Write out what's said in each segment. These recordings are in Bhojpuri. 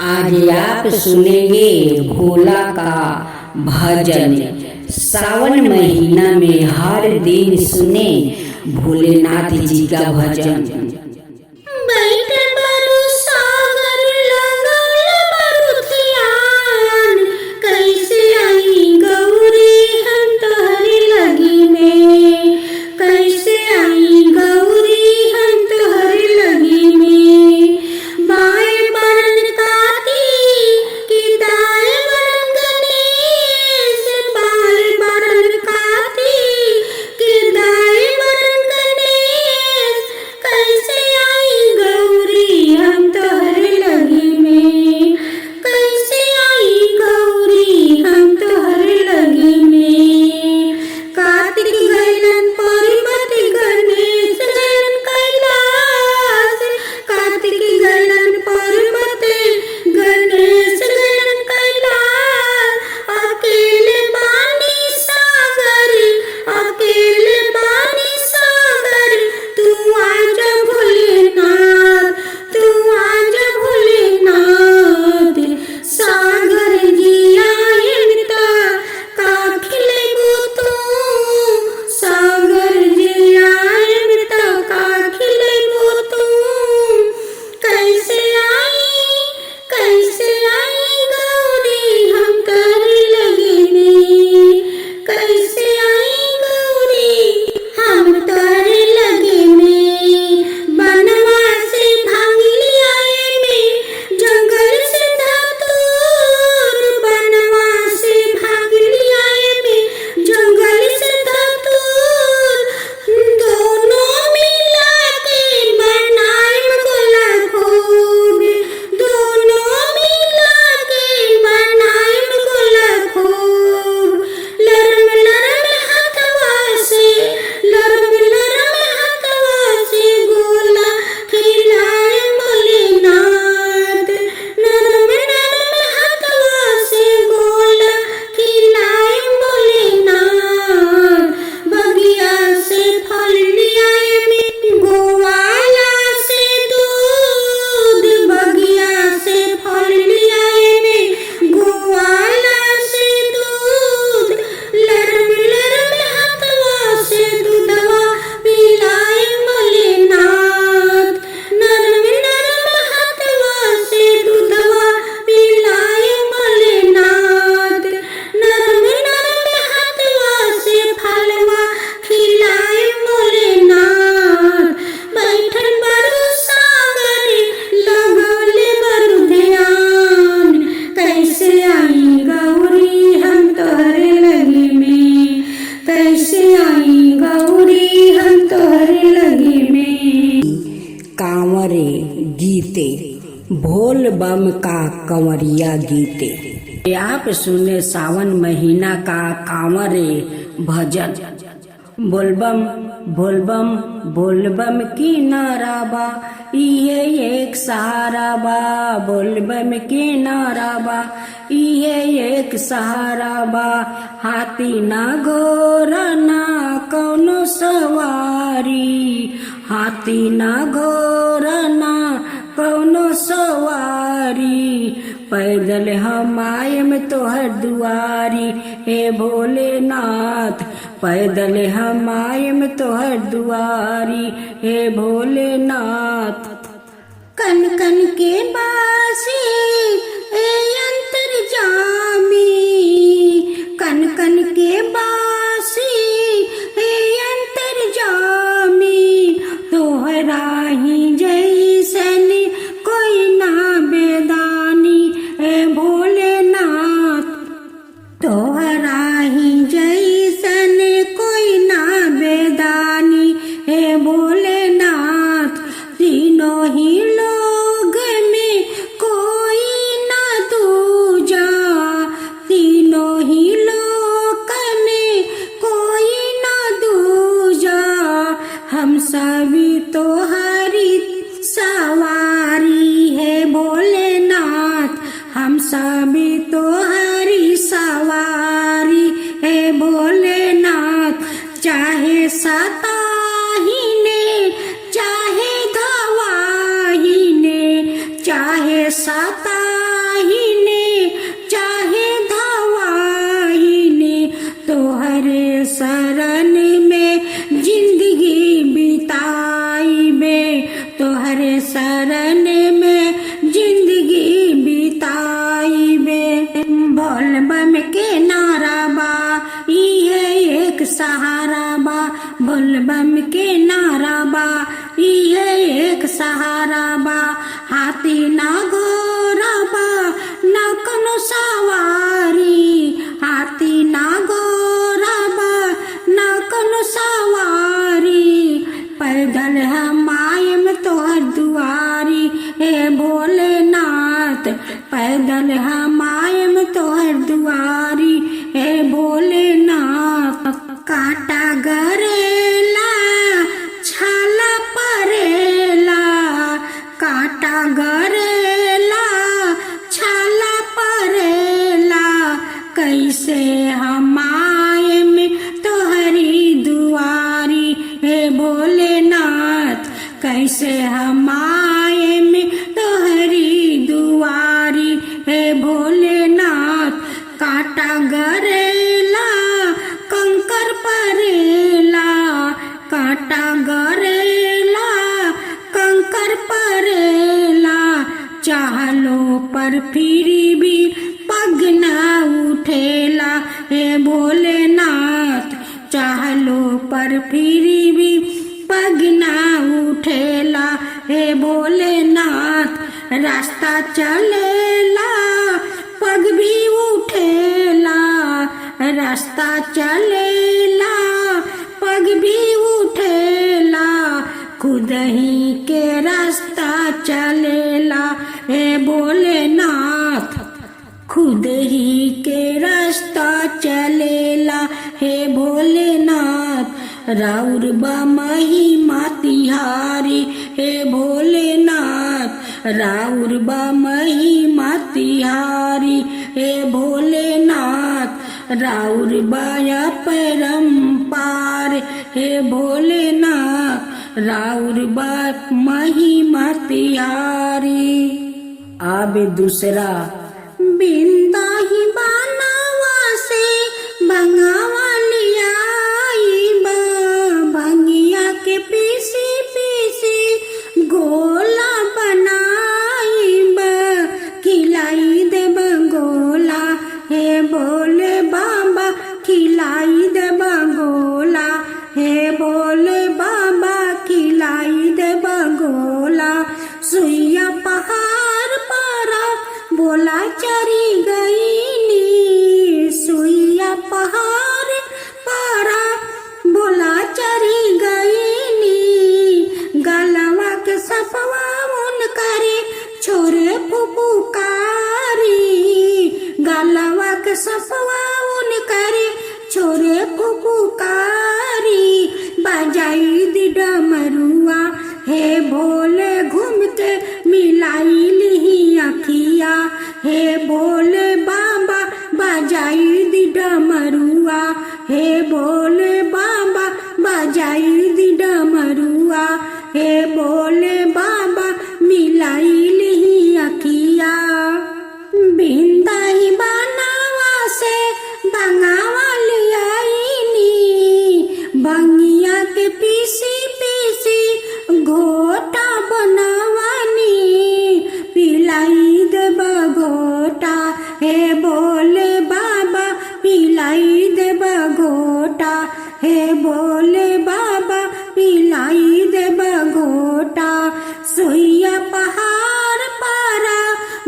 आज आप सुनेंगे भोला का भजन। सावन महीना में हर दिन सुने भोलेनाथ जी का भजन। कांवरे गीते भोल बम का कंवरिया गीते। आप सुने सावन महीना का कांवरे भजन। बोलबम बोलबम बोलबम की नाराबा ये एक सहारा बा। बोलबम की नाराबा ये एक सहारा बा। हाथी ना घोड़ा ना कौनो सवारी। हाथी ना घोड़ा ना कौनो सवारी। पैदल हम आयम तोहर दुआरी हे भोलेनाथ। पैदल हम आयम तोहर दुआरी हे भोलेनाथ। कन कन के बासी ए अंतर्जामी। कन कन के बासी ए अंतर्जामी। तोहरा ही जैसन कोई ना बेदानी ए भोलेनाथ। तोहरा ही जैसन कोई ना बेदानी हे भोलेनाथ। तीनों ही लोग में कोई ना दूजा। तीनों ही लोक में कोई ना दूजा। हम सभी तोहारी सवारी है भोलेनाथ। हम सभी तोहारी सवारी है भोलेनाथ। चाहे सताही ने चाहे गवाही ने चाहे सता के नारा बा, इहे एक सहारा बा। हाथी ना घोड़ा बा, ना कनो सवारी, हाथी ना घोड़ा बा, ना कनो सवारी। पैदल हम आयम तोहर दुआरी, हे भोलेनाथ। पैदल हम आयम तोहर दुआरी, हे भोलेनाथ। काटा गरेला, छाला परेला, काटा गरेला, छाला परेला। कैसे हम आयम तोहरी दुआरी, हे भोलेनाथ। कैसे हम आयम तोहरी दुआरी, हे भोलेनाथ। काटा गरेला, कंकर परेला, काटा गरेला, कंकर परेला। चाहलो पर फिर भी पग न उठेला, हे भोलेनाथ। चाहलो पर फिर भी पग न उठेला, हे भोलेनाथ। रास्ता चलेला, पग भी उठेला, रास्ता चलेला, पग भी उठेला। खुद ही के रास्ता चलेला, हे भोलेनाथ। खुद ही के रास्ता चलेला, हे भोलेनाथ। राउर बा महिमा तिहारी, हे भोलेनाथ। राउर बा महिमा तिहारी, हे भोलेनाथ। राउर बाया परम्पार, हे भोलेनाथ। राउर बा महिमा तिहारी। आबे दूसरा। बिंदा ही बनावा से भंगावा लियाई बा, भंगिया के पीसी पीसी गोला बनाई बा। खिलाई दे गोला, हे भोले बाबा। खिलाई दे गोला, हे भोले बाबा। खिलाई दे गोला। सुइया पहाड़ पर बोला चरी गईनी, सुइया पहाड़ पर बोला चरी गईनी। गलवा के सपवा उन करे छोरे फुफुकारी, गलवा के सपवा उन करे छोरे फुफुकारी। बजाई दी डमरुआ, हे भोले घूम के मिलाई ली अखिया, हे भोले बाबा। बजाई दी डमरुआ, हे भोले बाबा। बजाई दी डमरुआ, हे भोले बाबा। मिलाई ली अखिया। बिंदा ही बनावा से बंगावा लियाईनी, बंगिया के पीसी पीसी घोटा बनवानी। पिलाई दे घोटा, हे भोले बाबा। पिलाई दे घोटा, हे भोले बाबा। पिलाई दे घोटा। सुइया पहाड़ पर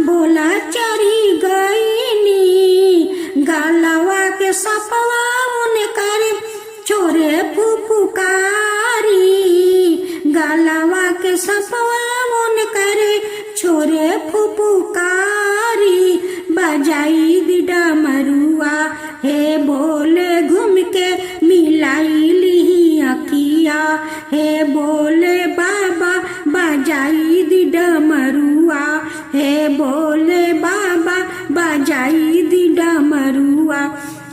बोला चढ़ी गईनी, गलवा के सपवा उन करे छोरे फुफुकारी। गलवा के सपवा उन करे छोरे फुफुकारी। बजाई दी डमरुआ, हे भोले घूम के मिलाई ली अखिया, हे भोले बाबा। बजाई दी डमरुआ, हे भोले बाबा। बजाई दी डमरुआ,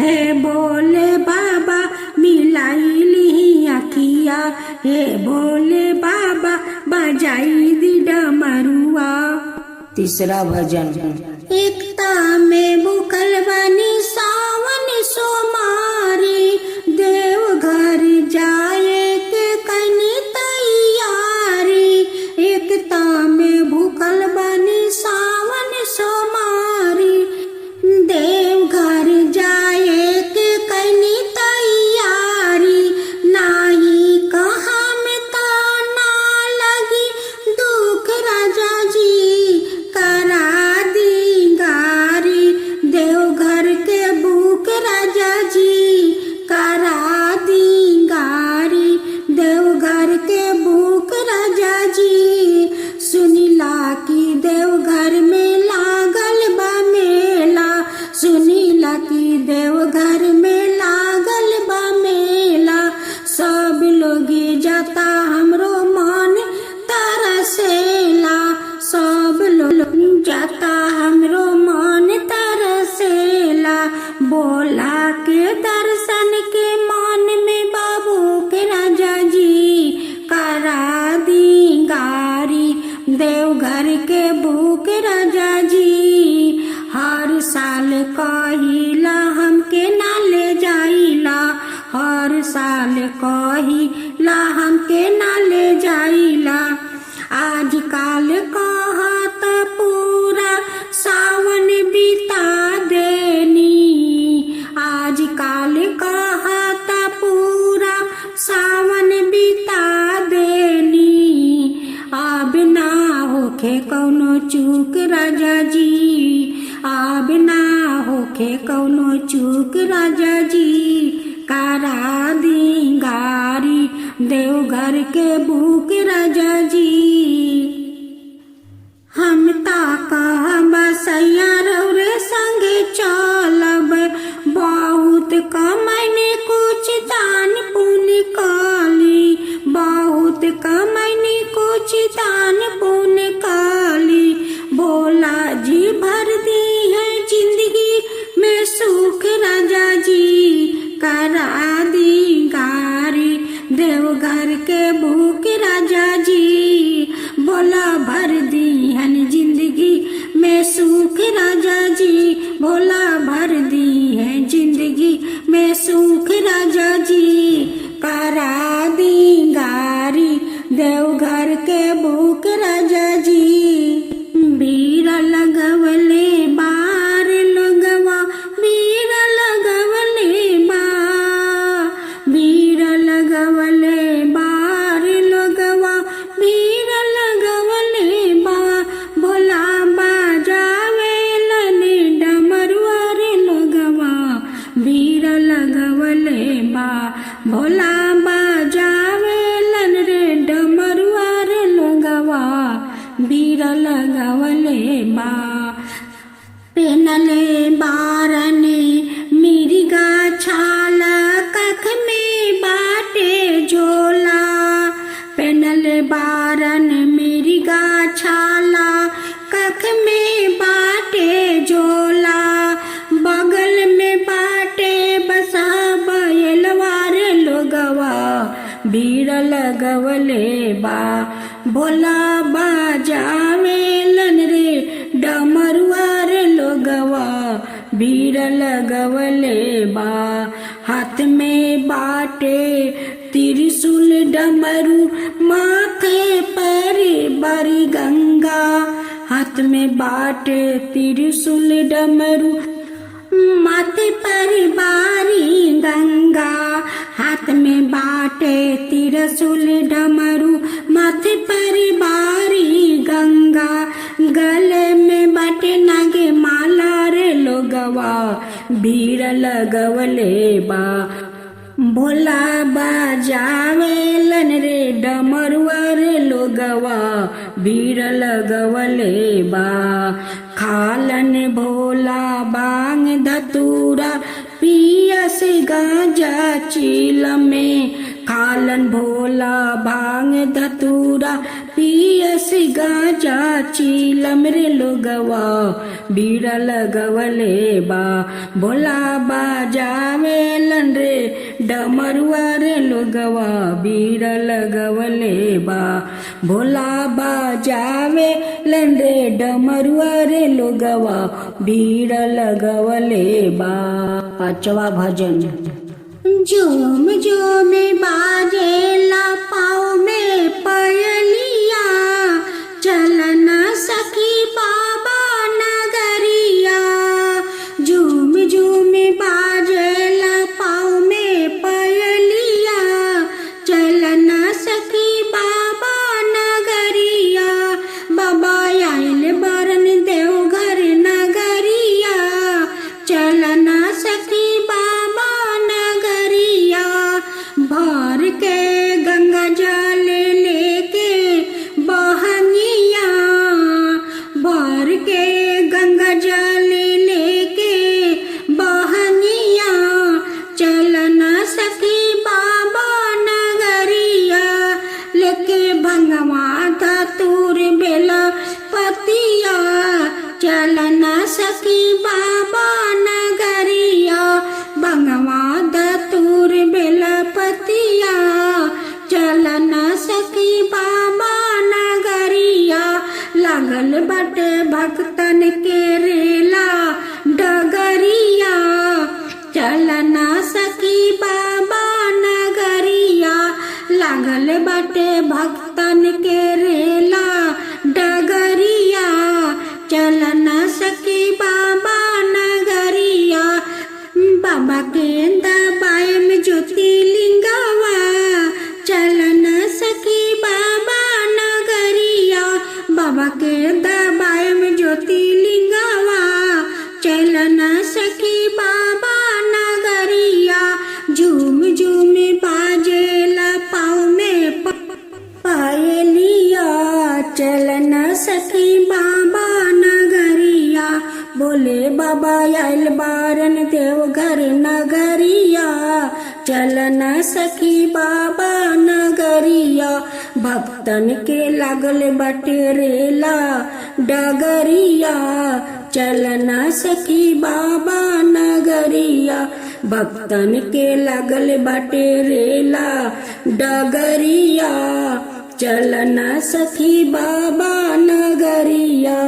हे भोले बाबा। मिलाई ली अखिया, हे भोले बाबा। बजाई दी डमरुआ। तीसरा भजन। एकता में बुकल बनी सावन सोमारी, देवघर जाए के कनी तैयारी। एकता में भूखल बनी सावन सोमारी, देवघर जाए के कनी तैयारी। नाही कहाँ के भूख राजा जी, सुनीला की देवघर में लागल बा मेला, सुनीला की देवघर में लागल बा मेला। सब लोग जाता हमरो मन तरसेला, सब लोग जाता हमरो मन तरसेला। बोला के दर्शन के मन में बाबू के राजा जी, करा दी गारी देवघर के भूख राजा जी। हर साल कहिला हमके ना ले जाइला, हर साल कहिला हमके ना ले जाइला। आज काल कहत पूरा सावन बिता देनी, आज काल कहत पूरा सावन बिता देनी। अब ना होखे कौनो चूक राजा जी, अब ना होखे कौनो चूक राजा जी, करा दी गारी देवघर के भूख राजा जी। हम कहब सैया रौरे संगे चलब, बहुत कमैने कुछ दान पुण्य काली, बहुत कमैने कुछ दान पुण्य काली। भोला जी भर दी है जिंदगी में सुख राजा जी, करा दी गारी देवघर के भूख राजा जी। भोला भर दी है जिंदगी में सुख राजा जी, भोला भर दी है जिंदगी में सुख राजा जी, करा दी गारी देवघर के भूख राजा जी। बीरा लगवले बार लोगवा, बीरा लगवले बा, बीरा लगवले बार लोगवा, बीरा लगवले बा। भोला बाजावे लने डमरुआ रे लोगवा, बीरा लगवले बा, भोला बाजावे लन रे डमरुआ रे लोगवा, बीरा लगवले बा। पेनले बारने मिर्गा छाला, कख में बाटे झोला, पेनले बारन मिर्गा छाला, कख में बाटे झोला। बगल में बाटे बसा बैलवार लोगवा, बीरा लगवले बा। भोला बाजावे लन रे डमरुआ रे लोगवा, बीरा लगवले बा। हाथ में बाटे त्रिशूल डमरू, माथे पर बड़ी गंगा, हाथ में बाटे त्रिशूल डमरू, माथे पर बारी गंगा। हाथ में बाटे त्रिशूल डमरू, माथे पर बारी गंगा। गले में बाटे नागे माला रे लोगवा, बीरा लगवले बा। भोला बाजावे लन रे डमरुआ रे लोगवा, बीरा लगवले बा। खालन भोला बांग धतूरा, पियस गांजा चील में, खालन भोला भांग धतूरा, पियस गांजा चीलम रे लोगवा, बीरा लगवले बा। भोला बाजावे लन रे डमरुआ रे लोगवा, बीरा लगवले बा। भोला बाजावे लन रे डमरुआ रे लोगवा, बीरा लगवले बा। पांचवा भजन। झूम झूम बाजेला पाँव में पयलिया, चलना सखी बाबा नगरिया। झूम झूम बाजेला पाँव में पयलिया, चलना सखी बाबा नगरिया। बाबा आइल बरन देवघर नगरिया, चलना सखी बाबा नगरिया। भर के गंगा चलना सखी बाबा नगरिया बंगवा दतूर बेलपतिया चलना सखी बाबा नगरिया लागल बटे भक्तन के रेला डगरिया चलना सखी बाबा नगरिया लागल बटे भक्तन के रेला डगरिया चलना सखी बाबा नगरिया बाबा के दबाए में ज्योतिर्लिंगवा चलना सखी बाबा नगरिया बाबा के दबाए में ज्योतिर्लिंगवा चलना सखी बाबा नगरिया झूम झूम बाजेला पाँव में पायलिया चलना सखी बाबा नगरिया बोले बाबा आइल बारन देवघर नगरिया चलना सखी बाबा नगरिया भक्तन के लागल बटे रेला डगरिया चलना सखी बाबा नगरिया भक्तन के लागल बटे रेला डगरिया चलना सखी बाबा नगरिया।